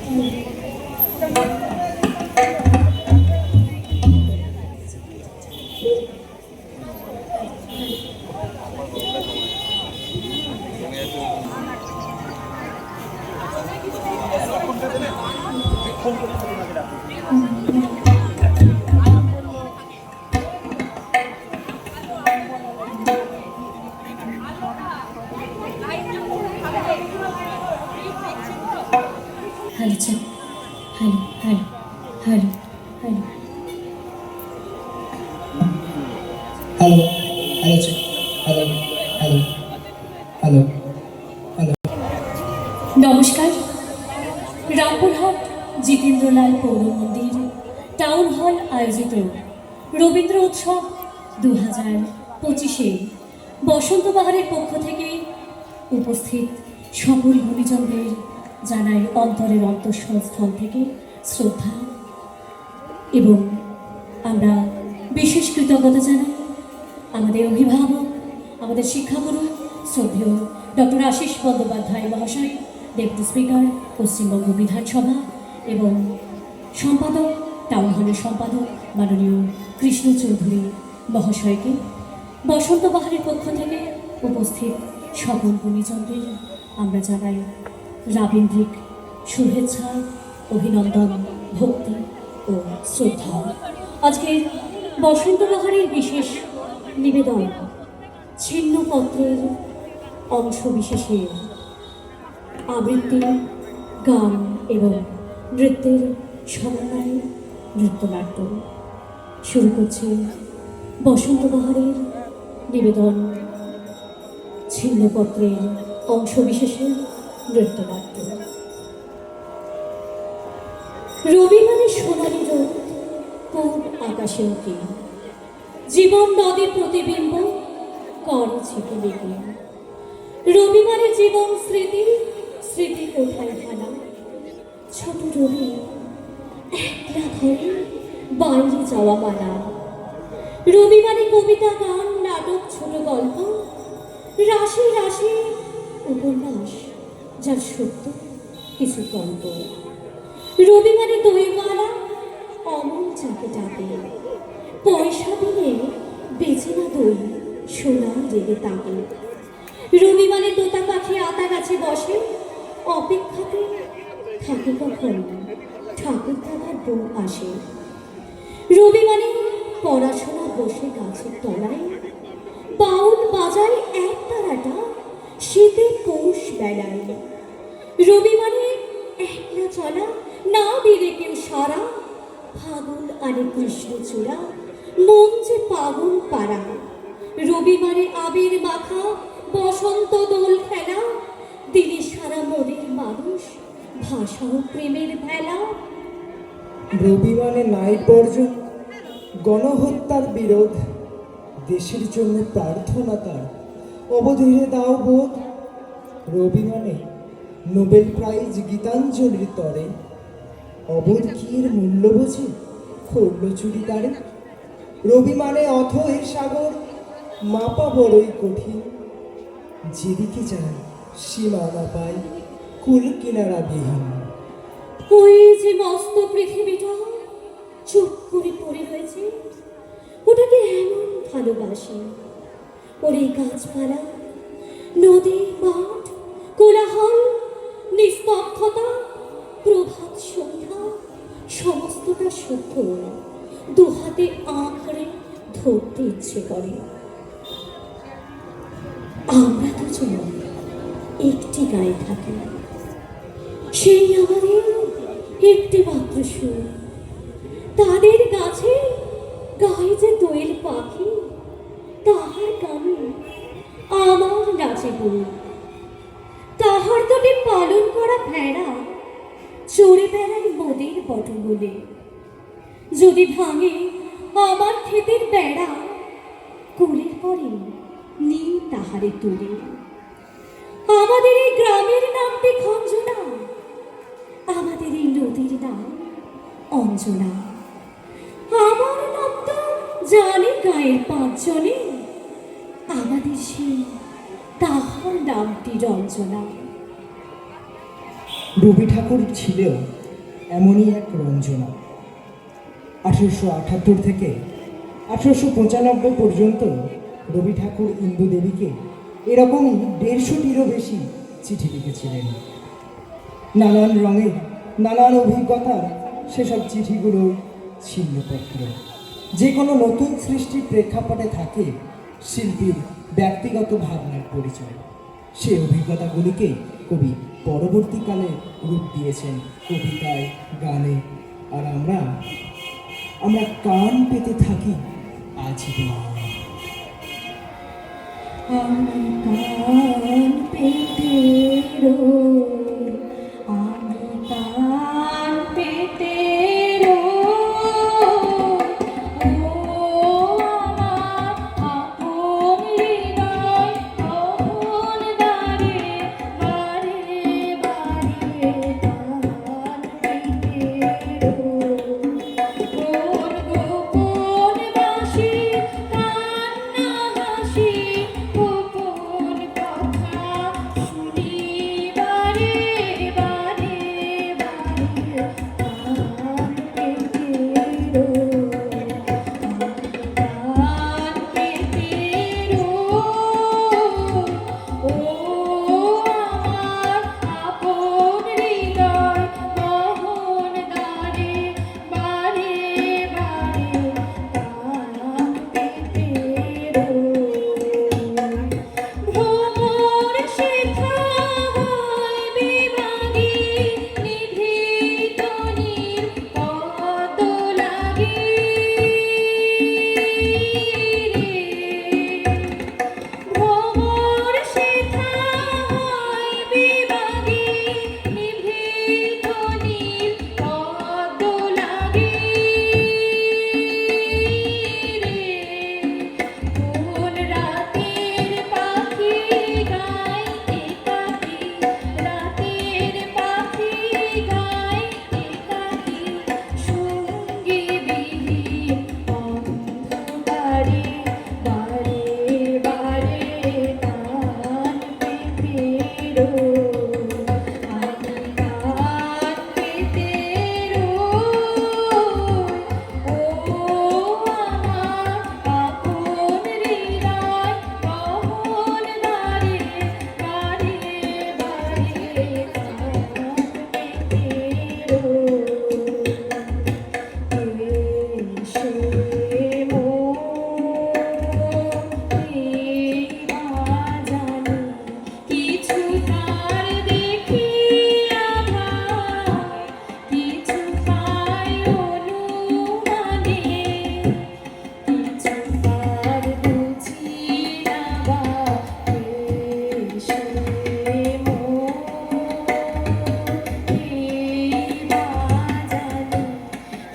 Hello check, hello hello hello hello hello hello check, hello hello hello hello. নমস্কার। রামপুরহাট জিতেন্দ্রলাল পৌর মন্দির town hall আয়োজিত রবীন্দ্র উৎসব 2025 বসন্ত বাহারের পক্ষ থেকে উপস্থিত সকল গুণীজনদের জানাই অন্তরের অন্তঃস্থল থেকে শ্রদ্ধা এবং আমরা বিশেষ কৃতজ্ঞতা জানাই আমাদের অভিভাবক, আমাদের শিক্ষাগুরু শ্রদ্ধেয় ডক্টর আশিস বন্দ্যোপাধ্যায় মহাশয়, ডেপুটি স্পিকার পশ্চিমবঙ্গ বিধানসভা এবং সম্পাদক, টাউন হলের সম্পাদক মাননীয় কৃষ্ণ চৌধুরী মহাশয়কে, বসন্ত বাহারের পক্ষ থেকে উপস্থিত সকল গুণীজনদের আমরা জানাই রাবীন্দ্রিক শুভেচ্ছা, অভিনন্দন, ভক্তি ও শ্রদ্ধা। আজকের বসন্ত বাহারের বিশেষ নিবেদন ছিন্নপত্রের অংশ বিশেষের আবৃত্তি, গান এবং নৃত্যের সমন্বয়ে নৃত্যনাট্য। শুরু করছে বসন্ত বাহারের নিবেদন ছিন্নপত্রের অংশ বিশেষের নৃত্যনাট্য। রবিবারে সোনালি রোদ পূব আকাশে ওঠে, জীবন নদীর প্রতিবিম্ব করে ছিটে লেগে। রবিবারের জীবন স্মৃতি, স্মৃতি কোথায় ফেলা। ছোট রবি একলা ঘরে বাইরে যাওয়া মানা। রবিবারে কবিতা, গান, নাটক, ছোট গল্প, রাশি রাশি উপন্যাস, যার সত্য কিছু গল্প। রবিবারে দইওয়ালা অমল চাকে ডাকে, পয়সা দিলে বেচে না দই, সোনার রেগে তাকে। রবিবারে তোতা পাখি আতা গাছে বসে, অপেক্ষাতে থাকে কখন ঠাকুর দাদার বউ আসে। রবিবারে পড়াশোনা বসে গাছের তলায়, বাউল বাজায় এক তারাটা শীতে পৌষ বেলায়। রবিবারে একলা চলা, না দিলে কেউ সারা, ফাগুন আনে কৃষ্ণচূড়া, মন যে পাগল পাড়া। রবিবারে আবির মাখা বসন্ত দোল খেলা, দিলে সারা মনের মানুষ ভাষা ও প্রেমের ভেলা। রবিবারে নাইট বর্জন, গণহত্যার বিরোধ, দেশের জন্য প্রার্থনা তার অবধেরে দাও বোধ। রবিবারে নোবেল প্রাইজ গীতাঞ্জলির তরে, অবোধ কি এর মূল্য বোঝে করল চুরি তারে। রবিবারে অথৈ সাগর মাপা বড়ই কঠিন, যেদিকে যায় সীমানা পায় কুল কিনারা বিহীন। ওই যে মস্ত পৃথিবীটা চুপ করে পড়ে রয়েছে, ওটাকে এমন ভালোবাসি। ওরে গাছপালা, নদী, মাঠ, কোলাহল, নিস্তব্ধতা, প্রভাত সন্ধ্যা, সমস্তটা শুদ্ধ দুহাতে আঁকড়ে ধরতে ইচ্ছে করে। আমরা দুজন একটি গায়ে থাকি, সেই আমাদের একটি মাত্র সুর। তাদের গাছে গায়ে যে দোয়েল পাখি, তাহার গানে আমার নাচে বই। তাহার তোকে পালন করা ভেড়া চড়ে বেড়ায় মোদের বটমূলে। যদি ভাঙে আমার ক্ষেতের বেড়া, কোলের পরে নি তাহারে তুলে। আমাদের এই গ্রামের নামটি খঞ্জনা, আমাদের এই নদীর নাম অঞ্জনা। আমার নাম তো জানে গায়ের পাঁচজনে, আমাদের সেই তাহার নামটি রঞ্জনা। রবি ঠাকুর ছিল এমনই এক রঞ্জনা। 1878 থেকে 1895 পর্যন্ত রবি ঠাকুর ইন্দু দেবীকে এরকমই 150টিরও বেশি চিঠি লিখেছিলেন। নানান রঙের নানান অভিজ্ঞতার সেসব চিঠিগুলো ছিন্নপত্র। যে কোনো নতুন সৃষ্টির প্রেক্ষাপটে থাকে শিল্পীর ব্যক্তিগত ভাবনার পরিচয়। সেই অভিজ্ঞতাগুলিকে কবি পরবর্তীকালে রূপ দিয়েছেন কবিতায়, গানে। আর আমরা কান পেতে থাকি আজীবন। আমি কান পেতে রই, আমি কান পেতে রই, ও আমার আপন হৃদয় কখন দ্বারে বারে বারে কান পেতে রই, কোন গোপন বাঁশি কান্না হাসি গোপন কথা শুনি বারে বারে বারে কান পেতে রই, কান পেতে রই, ও আমার আপন হৃদয় কখন দ্বারে বারে বারে কান পেতে রই। ভ্রমর শেখা হয় বিভাগী নিভৃত কত লাগি রে, ভ্রমর শেখা হয় বিভাগী নিভৃত কত লাগি রে, কোন রাতের পাখি গায় একাকী, রাতের পাখি গায় একাকী, সঙ্গী বিহীন অন্ধকারে বারে বারে কান পেতে রই, আমি কান পেতে রই, ও আমার আপন হৃদয় কখন দ্বারে বারে বারে কান পেতে রই। এসে জানি কিছু তার দেখিয়া ভাই, কিছু পাই অনুমানে, কিছু তার বুঝি না বা এসে জানি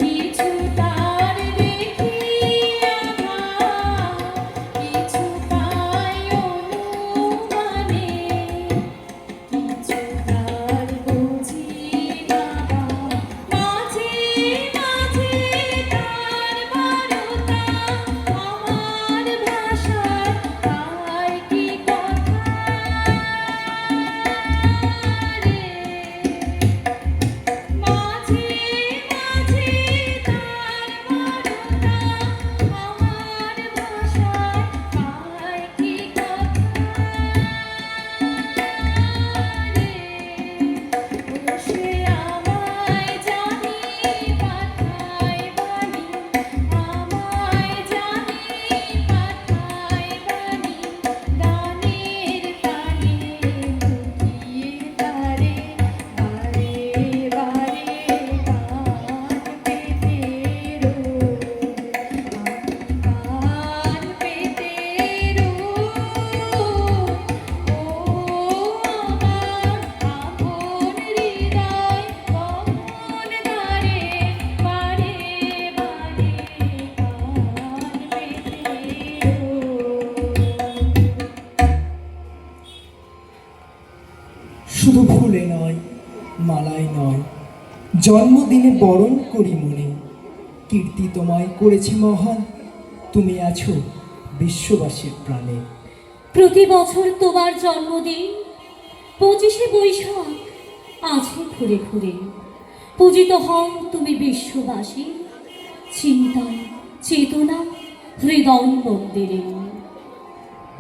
কিছু তার দেখিয়া ভাই, কিছু পাই অনুমানে, কিছু তার বুঝি না বা মাঝে মাঝে তার বারতা আমার ভাষায় তাই কি কথা রে, মাঝে মাঝে তার বারতা আমার ভাষায় তাই কি কথা রে, সে আমায় জানি পাঠায় বাণী, আমায় জানি পাঠায় বাণী, গানের তানে লুকিয়ে তারে বারে বারে কান পেতে রই, আমি কান পেতে রই, ও আমার আপন হৃদয় কখন দ্বারে বারে বারে কান পেতে রই। শুধু ফুলে নয়, মালায় নয়, জন্মদিনে বরণ করি মনে। কীর্তি তোমায় করেছে মহান, তুমি আছো বিশ্ববাসীর প্রাণে। প্রতি বছর তোমার জন্মদিন 25শে বৈশাখ আছে ঘুরে ঘুরে। পূজিত হও তুমি বিশ্ববাসী, চিন্তায় চেতনা হৃদয় মন্দিরে।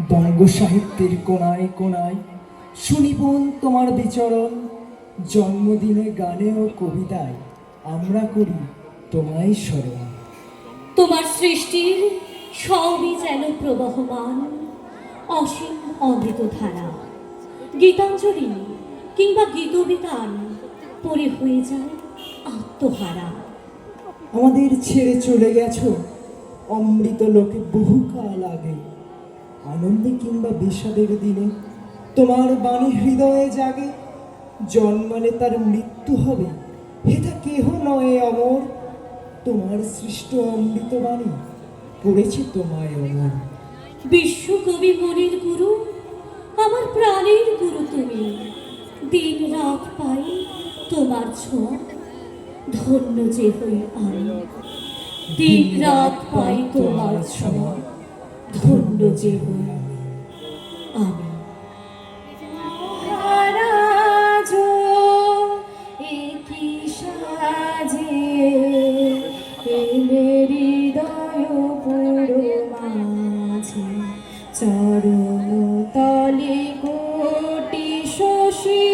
বঙ্গ সাহিত্যের কোনায় কোনায় শুনিবন তোমার বিচরণ। জন্মদিনে গানে ও কবিতায় আমরা করি তোমায় স্মরণ। তোমার সৃষ্টির সবই যেন প্রবহমান অসীম অমৃত ধারা। গীতাঞ্জলি কিংবা গীতবিতান পরে হয়ে যায় আত্মহারা। আমাদের ছেড়ে চলে গেছো অমৃত লোকে বহুকাল আগে। আনন্দে কিংবা বিষাদের দিনে তোমার বাণী হৃদয়ে জাগে। জন্মালে তার মৃত্যু হবে, হেথা কেহ নয় অমর। তোমার সৃষ্ট অমৃত বাণী করেছে তোমায় অমর। বিশ্বকবি মনের গুরু, আমার প্রাণের গুরু তুমি। দিন রাত পাই তোমার ছোঁয়া, ধন্য যে হই আমি। দিন রাত পাই তোমার ছোঁয়া, ধন্য যে হই আমি। মহারাজ একি সাজে এলে হৃদয় পুরো মাঝে। চরণ তলে কোটি শশী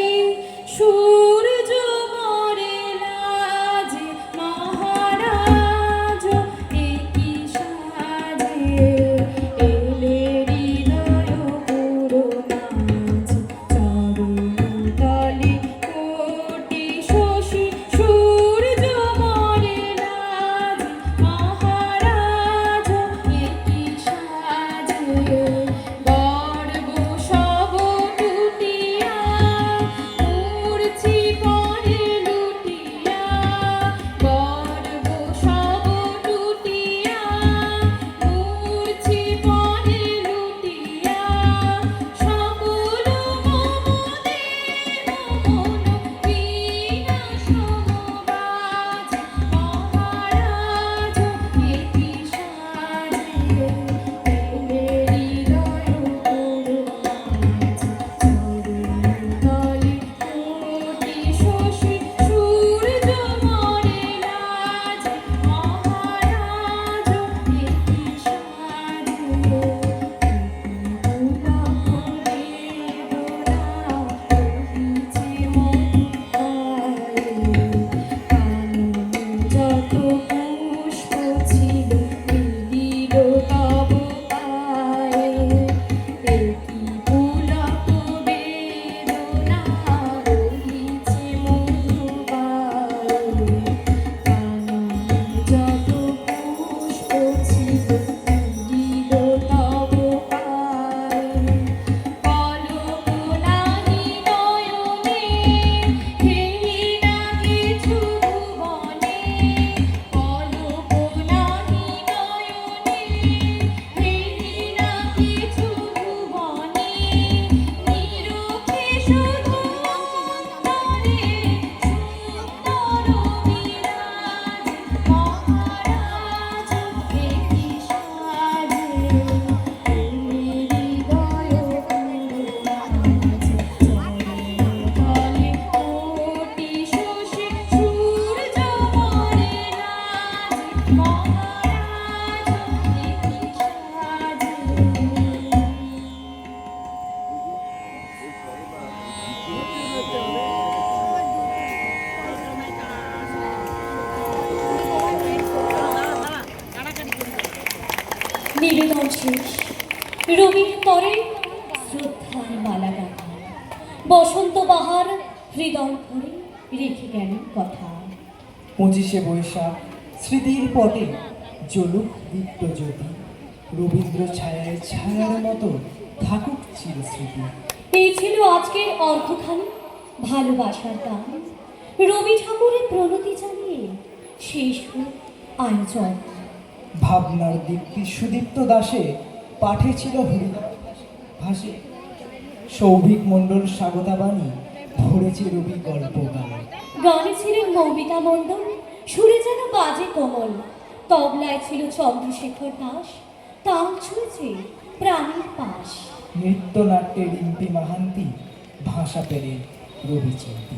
সূর্য মরে লাজে। মহারাজ একি সাজে এলে হৃদয় পুরো মাঝে। চরণ তলে কোটি শশী সূর্য মরে লাজে। মহারাজ একি সাজে গর্ব সব টুটিয়া মূর্ছি পরে লুটিয়া। গর্ব সব টুটিয়া মূর্ছি পরে লুটিয়া। সকল মমদের মন বীণা সমবাজ। মহারাজ একি সাজে এলে হৃদয় পুরো মাঝে। চরণ তলে কোটি শশী সূর্য মরে লাজে। মহারাজ একি সাজে পুরা বেদনা রহিছে মধুকায়। কাননে যত পুষ্প ছিল মিলিল তব পায়ে। একি পুলক বেদনা রহিছে মধুকায়। কাননে যত পুষ্প ছিল মিলিল তব পায়ে। পলক নাহি নয়নে হেরি না কিছু ভুবনে। পলক নাহি নয়নে হেরি না কিছু ভুবনে। নিরখে শুধু অন্তরে সুন্দর বিরাজ। মহারাজ একি সাজে এলে হৃদয় পুরো মাঝে। চরণ তলে কোটি শশী সূর্য মরে লাজে। মহারাজ একি সাজে। নিবেদন শেষ। রবির তরে শ্রদ্ধার মালা গাথা। বসন্ত বাহার হৃদয় ভরে রেখে গেল কথা। 25শে বৈশাখ স্মৃতির পটে জ্বলুক দীপ্ত জ্যোতি। রবীন্দ্র ছায়ায় ছায়ার মতো থাকুক চিরস্মৃতি। এই ছিল আজকের অর্ঘখানি ভালোবাসার গান। রবি ঠাকুরের প্রণতি জানিয়ে শেষ হোক আয়োজন। ভাবনার দীপ্তি সুদীপ্ত দাসে পাঠে ছিল হৃদয় ভাসে। সৌভিক মণ্ডল স্বাগতাবাণী ধরেছে রবি গল্প গান। গানে ছিলেন মৌমিতা মণ্ডল, সুরে যেন বাজে কোমল। তবলায় ছিল চন্দ্রশেখর দাস, তাল ছুঁয়েছে প্রাণীর পাশ। নৃত্যনাট্যে রিম্পি মাহান্তি, ভাষা পেরে রবি চিন্তি।